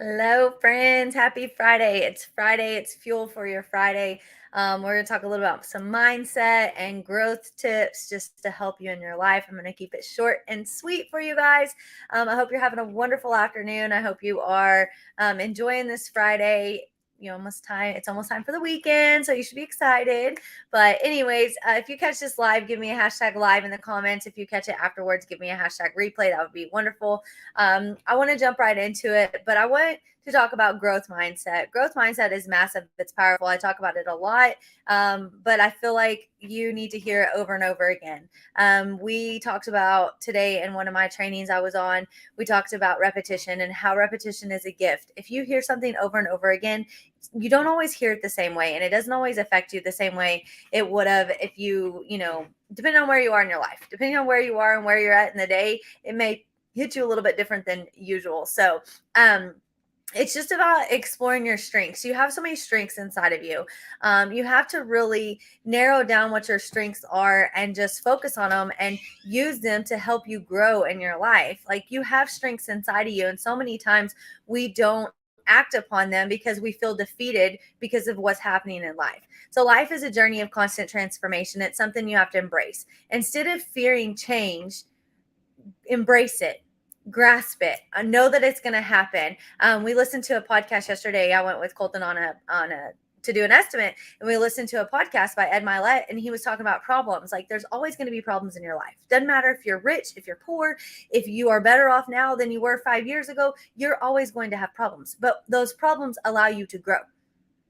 Hello, friends. Happy Friday. It's Friday. It's fuel for your Friday. We're going to talk a little about some mindset and growth tips just to help you in your life. I'm going to keep it short and sweet for you guys. I hope you're having a wonderful afternoon. I hope you are enjoying this Friday. It's almost time for the weekend, so you should be excited. But anyways, if you catch this live, give me a hashtag live in the comments. If you catch it afterwards, give me a hashtag replay. That would be wonderful. I want to jump right into it, but I want to talk about growth mindset. Growth mindset is massive. It's powerful. I talk about it a lot, but I feel like you need to hear it over and over again. We talked about today in one of my trainings I was on, we talked about repetition and how repetition is a gift. If you hear something over and over again, you don't always hear it the same way, and it doesn't always affect you the same way it would have if depending on where you are in your life, depending on where you are and where you're at in the day, it may hit you a little bit different than usual. So, it's just about exploring your strengths. You have so many strengths inside of you. You have to really narrow down what your strengths are and just focus on them and use them to help you grow in your life. Like, you have strengths inside of you, and so many times we don't act upon them because we feel defeated because of what's happening in life. So life is a journey of constant transformation. It's something you have to embrace. Instead of fearing change, embrace it, grasp it, know that it's going to happen. We listened to a podcast yesterday. I went with Colton on a to do an estimate, and we listened to a podcast by Ed Milet, and he was talking about problems. Like, there's always going to be problems in your life. Doesn't matter if you're rich, if you're poor, if you are better off now than you were 5 years ago, you're always going to have problems, but those problems allow you to grow.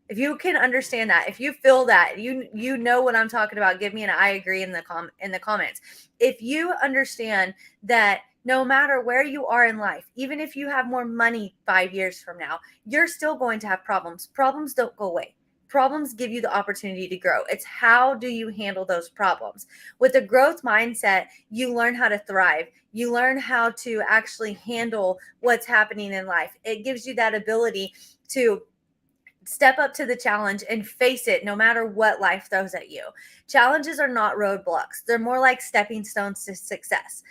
If you can understand that, if you feel that, you know what I'm talking about, give me an I agree in the comments. If you understand that no matter where you are in life, even if you have more money 5 years from now, you're still going to have problems. Problems don't go away. Problems give you the opportunity to grow. It's how do you handle those problems? With a growth mindset, you learn how to thrive. You learn how to actually handle what's happening in life. It gives you that ability to step up to the challenge and face it no matter what life throws at you. Challenges are not roadblocks. They're more like stepping stones to success.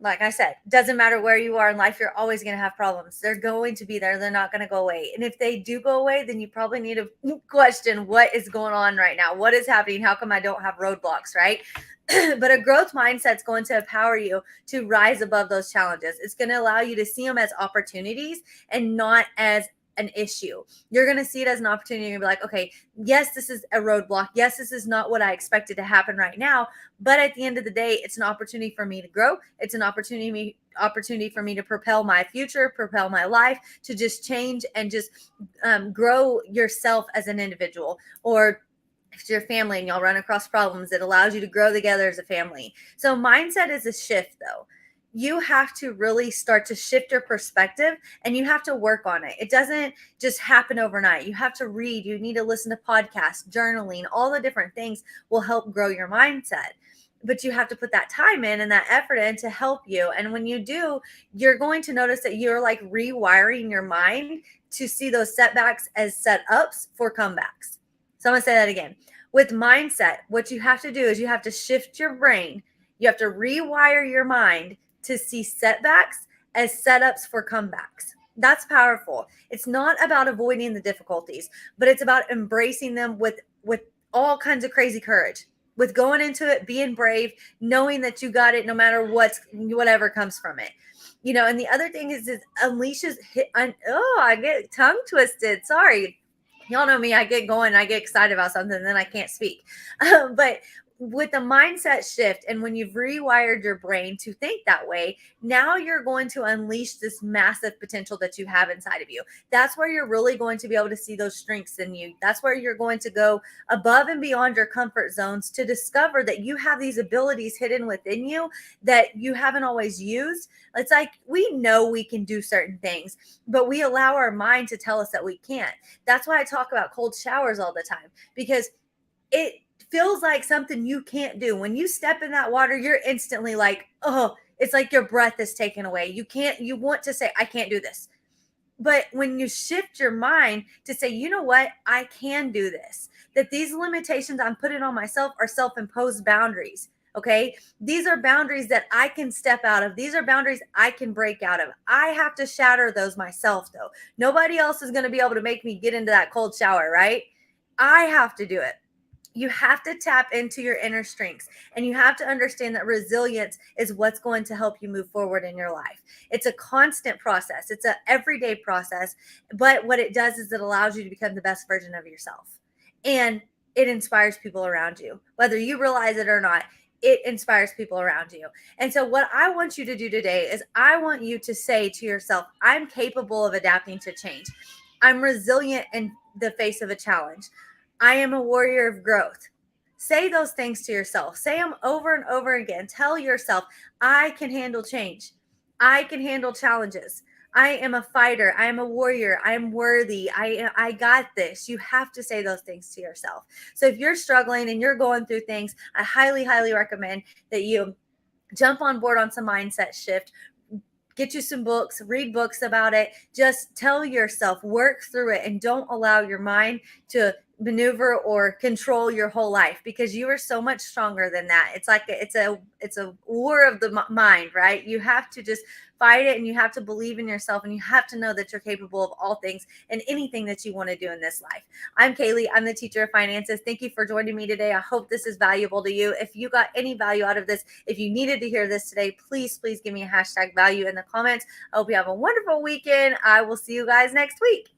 Like I said, doesn't matter where you are in life, you're always going to have problems. They're going to be there. They're not going to go away. And if they do go away, then you probably need to question what is going on right now. What is happening? How come I don't have roadblocks, right? But a growth mindset is going to empower you to rise above those challenges. It's going to allow you to see them as opportunities and not as an issue. You're going to see it as an opportunity and be like, okay, yes, this is a roadblock. Yes, this is not what I expected to happen right now. But at the end of the day, it's an opportunity for me to grow. It's an opportunity for me to propel my future, propel my life, to just change and just grow yourself as an individual. Or if it's your family and y'all run across problems, it allows you to grow together as a family. So mindset is a shift, though. You have to really start to shift your perspective, and you have to work on it. It doesn't just happen overnight. You have to read, you need to listen to podcasts, journaling, all the different things will help grow your mindset. But you have to put that time in and that effort in to help you. And when you do, you're going to notice that you're like rewiring your mind to see those setbacks as setups for comebacks. So I'm going to say that again. With mindset, what you have to do is you have to shift your brain. You have to rewire your mind to see setbacks as setups for comebacks. That's powerful. It's not about avoiding the difficulties, but it's about embracing them with all kinds of crazy courage, with going into it, being brave, knowing that you got it no matter whatever comes from it. And the other thing is unleashes I get tongue twisted. Sorry. Y'all know me, I get going, I get excited about something, and then I can't speak. But with the mindset shift, and when you've rewired your brain to think that way, now you're going to unleash this massive potential that you have inside of you. That's where you're really going to be able to see those strengths in you. That's where you're going to go above and beyond your comfort zones to discover that you have these abilities hidden within you that you haven't always used. It's like, we know we can do certain things, but we allow our mind to tell us that we can't. That's why I talk about cold showers all the time, because it feels like something you can't do. When you step in that water, you're instantly like, oh, it's like your breath is taken away. You want to say, I can't do this. But when you shift your mind to say, you know what, I can do this, that these limitations I'm putting on myself are self-imposed boundaries. Okay. These are boundaries that I can step out of. These are boundaries I can break out of. I have to shatter those myself, though. Nobody else is going to be able to make me get into that cold shower, right? I have to do it. You have to tap into your inner strengths, and you have to understand that resilience is what's going to help you move forward in your life. It's a constant process, it's an everyday process, but what it does is it allows you to become the best version of yourself, and it inspires people around you, whether you realize it or not. It inspires people around you. And so what I want you to do today is I want you to say to yourself, I'm capable of adapting to change. I'm resilient in the face of a challenge. I am a warrior of growth. Say those things to yourself. Say them over and over again. Tell yourself, I can handle change. I can handle challenges. I am a fighter. I am a warrior. I am worthy. I got this. You have to say those things to yourself. So if you're struggling and you're going through things, I highly, highly recommend that you jump on board on some mindset shift. Get you some books, read books about it. Just tell yourself, work through it, and don't allow your mind to maneuver or control your whole life, because you are so much stronger than that. It's like it's a war of the mind, right? You have to just fight it, and you have to believe in yourself, and you have to know that you're capable of all things and anything that you want to do in this life. I'm Kaylee. I'm the teacher of finances. Thank you for joining me today. I hope this is valuable to you. If you got any value out of this, if you needed to hear this today, please give me a hashtag value in the comments. I hope you have a wonderful weekend. I will see you guys next week.